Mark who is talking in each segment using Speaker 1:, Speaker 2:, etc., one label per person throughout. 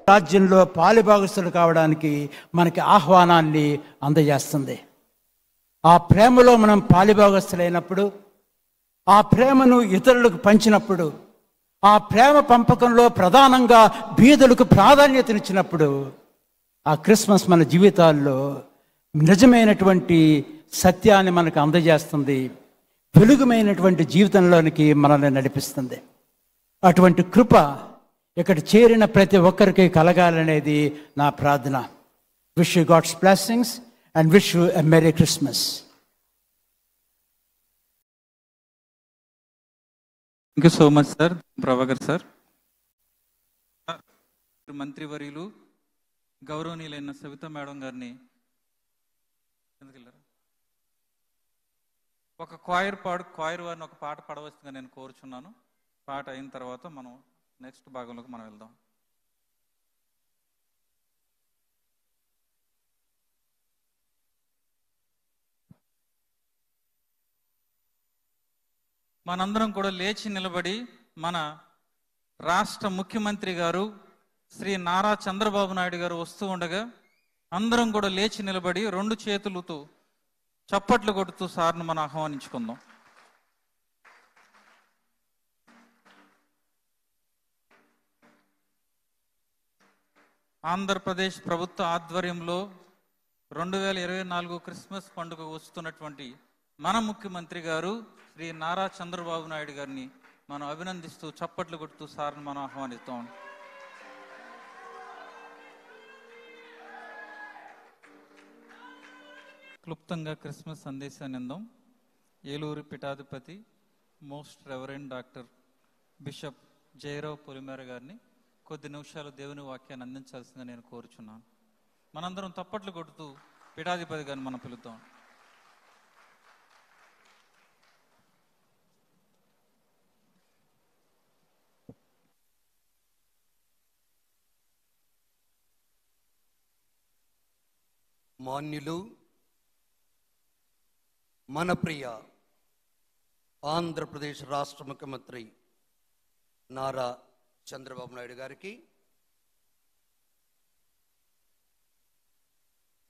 Speaker 1: రాజ్యంలో పాలుభాగస్తులు కావడానికి మనకి ఆహ్వానాన్ని అందజేస్తుంది. ఆ ప్రేమలో మనం పాలుభాగస్తులైనప్పుడు, ఆ ప్రేమను ఇతరులకు పంచినప్పుడు, ఆ ప్రేమ పంపకంలో ప్రధానంగా బీదలకు ప్రాధాన్యతనిచ్చినప్పుడు ఆ క్రిస్మస్ మన జీవితాల్లో నిజమైనటువంటి సత్యాన్ని మనకు అందజేస్తుంది, వెలుగుమైనటువంటి జీవితంలోనికి మనల్ని నడిపిస్తుంది. అటువంటి కృప ఇక్కడ చేరిన ప్రతి ఒక్కరికి కలగాలనేది నా ప్రార్థన. Wish you God's blessings and wish you a merry Christmas.
Speaker 2: Thank you so much sir, Prabhakar sir. మంత్రివర్యులు గౌరవనీయులైన సవితా మేడం గారిని ఒక క్వాయర్ వారిని ఒక పాట పాడవలసిందిగా నేను కోరుచున్నాను. పాట అయిన తర్వాత మనం నెక్స్ట్ భాగంలోకి మనం వెళ్దాం. మనందరం కూడా లేచి నిలబడి మన రాష్ట్ర ముఖ్యమంత్రి గారు శ్రీ నారా చంద్రబాబు నాయుడు గారు వస్తూ ఉండగా అందరం కూడా లేచి నిలబడి 2 చేతులతో చప్పట్లు కొడుతూ సార్ను మనం ఆహ్వానించుకుందాం. ఆంధ్రప్రదేశ్ ప్రభుత్వ ఆధ్వర్యంలో 2024 క్రిస్మస్ పండుగ వస్తున్నటువంటి మన ముఖ్యమంత్రి గారు శ్రీ నారా చంద్రబాబు నాయుడు గారిని మనం అభినందిస్తూ చప్పట్లు కొడుతూ సార్ను మనం ఆహ్వానిస్తాం. క్లుప్తంగా క్రిస్మస్ సందేశాన్ని అందాం. ఏలూరు పీఠాధిపతి most reverend doctor bishop Jayarao Polimera గారిని కొద్ది నిమిషాలు దేవుని వాక్యాన్ని అందించాల్సిందిగా నేను కోరుచున్నాను. మనందరం తప్పట్లు కొడుతూ పీఠాధిపతి గారిని మనం పిలుద్దాం.
Speaker 3: మాన్యులు, మన ప్రియ ఆంధ్రప్రదేశ్ రాష్ట్ర ముఖ్యమంత్రి నారా చంద్రబాబు నాయుడు గారికి,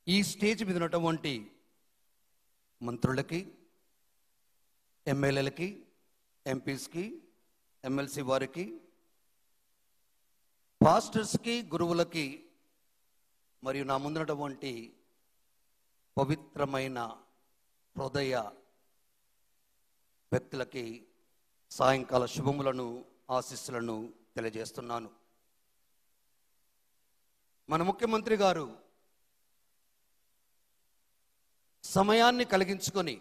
Speaker 3: ఈ స్టేజ్ మీద ఉన్నటువంటి మంత్రులకి, ఎమ్మెల్యేలకి, ఎంపీస్కి, ఎమ్మెల్సీ వారికి, పాస్టర్స్కి, గురువులకి మరియు నా ముందున్నటువంటి పవిత్రమైన హృదయ వ్యక్తులకి సాయంకాల శుభములను, ఆశీస్సులను తెలియజేస్తున్నాను. మన ముఖ్యమంత్రి గారు సమయాన్ని కలిగించుకొని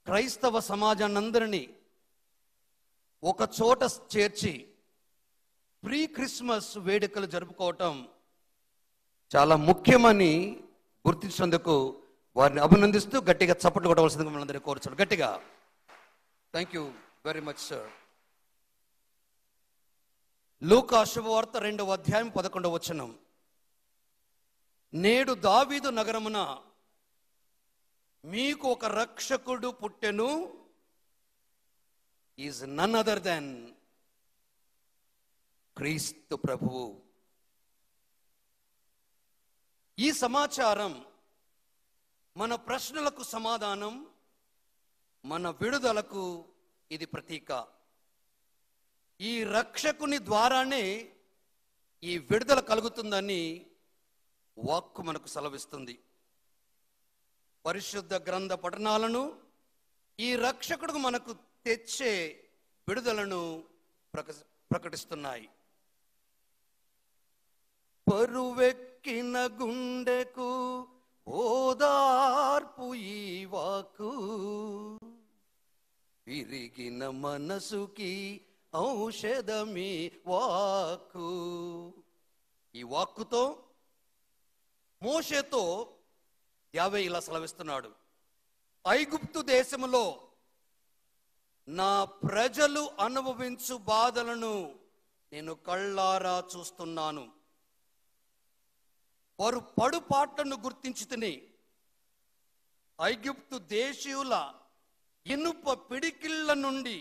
Speaker 3: క్రైస్తవ సమాజాన్నందరినీ ఒక చోట చేర్చి ప్రీ క్రిస్మస్ వేడుకలు జరుపుకోవటం చాలా ముఖ్యమని గుర్తించినందుకు వారిని అభినందిస్తూ గట్టిగా చప్పట్లు కొట్టవలసిందిగా మనందరినీ కోరుచున్నాను. గట్టిగా thank you very much sir. లూకా శుభవార్త 2వ అధ్యాయం 11వ వచనం. నేడు దావీదు నగరమున మీకు ఒక రక్షకుడు పుట్టెను, ఈజ్ నన్ అదర్ దెన్ క్రీస్తు ప్రభువు. ఈ సమాచారం మన ప్రశ్నలకు సమాధానం, మన విడుదలకు ఇది ప్రతీక. ఈ రక్షకుని ద్వారానే ఈ విడుదల కలుగుతుందని వాక్కు మనకు సెలవిస్తుంది. పరిశుద్ధ గ్రంథ పఠనాలను ఈ రక్షకుడు మనకు తెచ్చే విడుదలను ప్రకటిస్తున్నాయి. పరువెక్కిన గుండెకు ఓదార్పు ఈ వాక్కు, విరిగిన మనసుకి ఔషధమి వాక్కు. ఈ వాక్కుతో మోషేతో యావే ఇలా సెలవిస్తున్నాడు. ఐగుప్తు దేశములో నా ప్రజలు అనుభవించు బాధలను నేను కళ్ళారా చూస్తున్నాను. వారు పడుపాట్లను గుర్తించి తిని ఐగుప్తు దేశీయుల ఇనుప పిడికిళ్ళ నుండి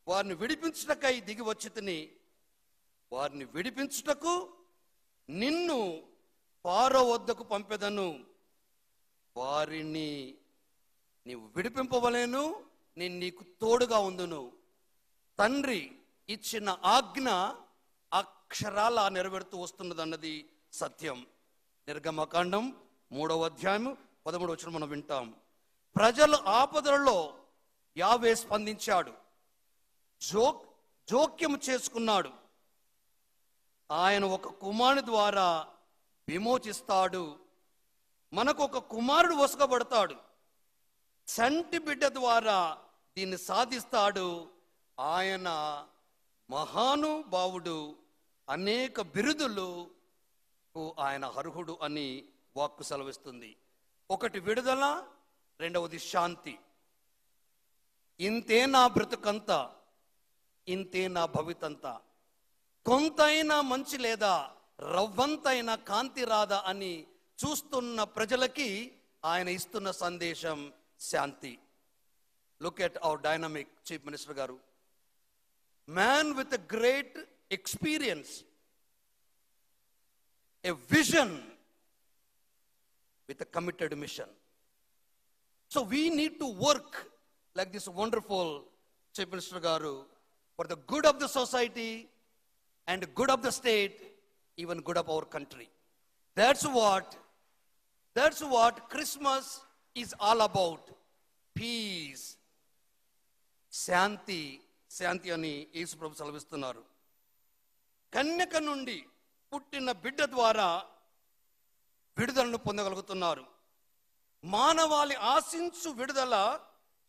Speaker 3: వారిని విడిపించటకై దిగి వచ్చి తిని వారిని విడిపించుటకు నిన్ను ఫారో వద్దకు పంపెదను. వారిని నీవు విడిపింపవలేను, నేను నీకు తోడుగా ఉందును. తండ్రి ఇచ్చిన ఆజ్ఞ అక్షరాల నెరవేరుతూ వస్తున్నదన్నది సత్యం. నిర్గమకాండం 3వ అధ్యాయం 13వ వచనం మనం వింటాం. ప్రజలు ఆపదలలో యావే స్పందించాడు, జోక్యం చేసుకున్నాడు. ఆయన ఒక కుమారుని ద్వారా విమోచిస్తాడు. మనకు ఒక కుమారుడు వసకబడతాడు. చంటి బిడ్డ ద్వారా దీన్ని సాధిస్తాడు. ఆయన మహానుభావుడు, అనేక బిరుదులు ఆయన అర్హుడు అని వాక్కు సెలవిస్తుంది. ఒకటి విడుదల, రెండవది శాంతి. ఇంతే నా బ్రతుకంతా, ఇంతే నా భవితంతా, కొంతైనా మంచి లేదా, రవ్వంతైనా కాంతి రాదా అని చూస్తున్న ప్రజలకి ఆయన ఇస్తున్న సందేశం శాంతి. Look at our dynamic chief minister గారు. Man with a great experience, a vision with a committed mission. So we need to work like this wonderful Chief Minister garu for the good of the society and good of the state, even good of our country. That's what Christmas is all about. Peace, శాంతి అని యేసు ప్రభు సెలవిస్తున్నారు. కన్యక నుండి పుట్టిన బిడ్డ ద్వారా విడుదలను పొందగలుగుతున్నారు. మానవాళి ఆశించు విడుదల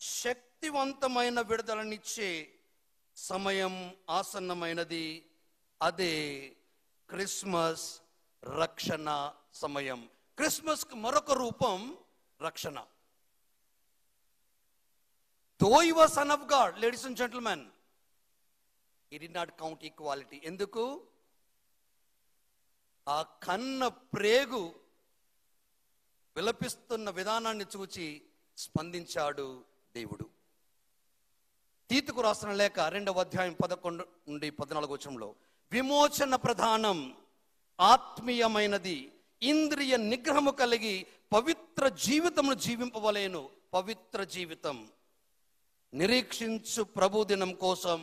Speaker 3: శక్తివంతమైన విడుదలనిచ్చే సమయం ఆసన్నమైనది. అదే క్రిస్మస్ రక్షణ సమయం. క్రిస్మస్ కు మరొక రూపం రక్షణ. Though he was son of God, ladies and gentlemen, he did not count equality. ఎందుకు? ఆ కన్న ప్రేగు విలపిస్తున్న విధానాన్ని చూచి స్పందించాడు దేవుడు. తీతుకు రాసిన లేఖ 2వ అధ్యాయం 11 నుండి 14 వచనంలో, విమోచన ప్రధానం, ఆత్మీయమైనది, ఇంద్రియ నిగ్రహము కలిగి పవిత్ర జీవితమును జీవింపవలేను. పవిత్ర జీవితం. నిరీక్షించు ప్రభు దినం కోసం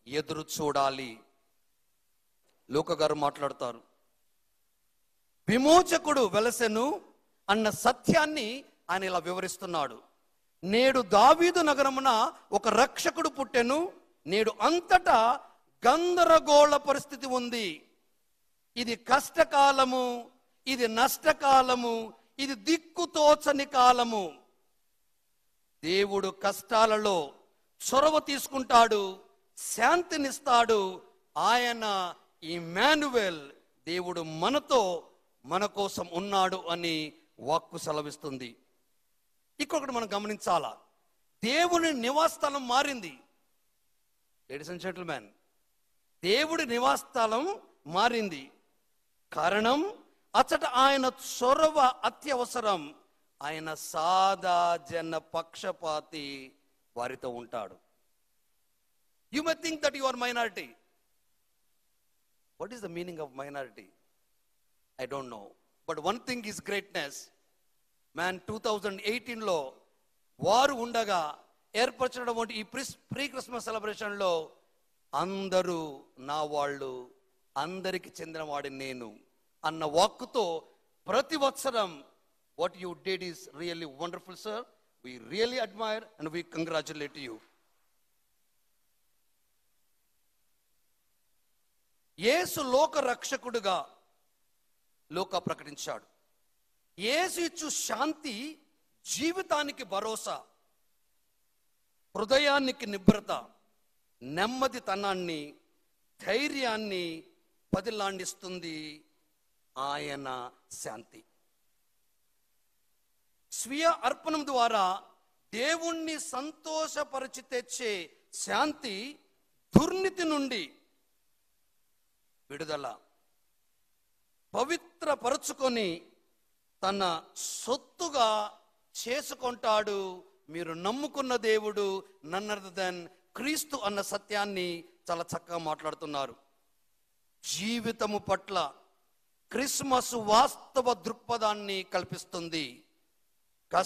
Speaker 3: ఎదురు చూడాలి. లోక గారు మాట్లాడతారు. విమోచకుడు వెలసెను అన్న సత్యాన్ని ఆయన ఇలా వివరిస్తున్నాడు. నేడు దావీదు నగరమున ఒక రక్షకుడు పుట్టెను. నేడు అంతటా గందరగోళ పరిస్థితి ఉంది. ఇది కష్టకాలము, ఇది నష్టకాలము, ఇది దిక్కుతోచని కాలము. దేవుడు కష్టాలలో చొరవ తీసుకుంటాడు, శాంతినిస్తాడు. ఆయన ఇమ్మానుయేల్, దేవుడు మనతో, మన కోసం ఉన్నాడు అని వాక్కు సెలవిస్తుంది. ఇంకొకటి మనం గమనించాలా, దేవుని నివాసస్థలం మారింది. లేడీస్ అండ్ జెంటిల్మెన్, దేవుడి నివాసస్థలం మారింది. కారణం, అచ్చట ఆయన చొరవ అత్యవసరం. ఆయన సాదా జన పక్షపాతి వారితో ఉంటాడు. You may think that you are minority. What is the meaning of minority? I don't know. But one thing is greatness. Man, 2018లో వారు ఉండగా ఏర్పరచినటువంటి ఈ ప్రీ క్రిస్మస్ సెలబ్రేషన్లో అందరూ నా వాళ్ళు, అందరికి చెందినవాడి నేను అన్న వాక్కుతో ప్రతి వత్సరం what you did is really wonderful, sir. We really admire and we congratulate you. యేసు లోక రక్షకుడుగా లోక ప్రకటించాడు. యేసు ఇచ్చు శాంతి జీవితానికి భరోసా, హృదయానికి నిబ్రత, నెమ్మదితనాన్ని, ధైర్యాన్ని పదిలాండిస్తుంది ఆయన శాంతి. స్వీయ అర్పణం ద్వారా దేవుణ్ణి సంతోషపరిచి తెచ్చే శాంతి దుర్నీతి నుండి విడుదల, పవిత్రపరుచుకొని తన సొత్తుగా చేసుకుంటాడు. మీరు నమ్ముకున్న దేవుడు నన్ అదర్ దెన్ క్రీస్తు అన్న సత్యాన్ని చాలా చక్కగా మాట్లాడుతున్నారు. జీవితము పట్ల క్రిస్మస్ వాస్తవ దృక్పథాన్ని కల్పిస్తుంది.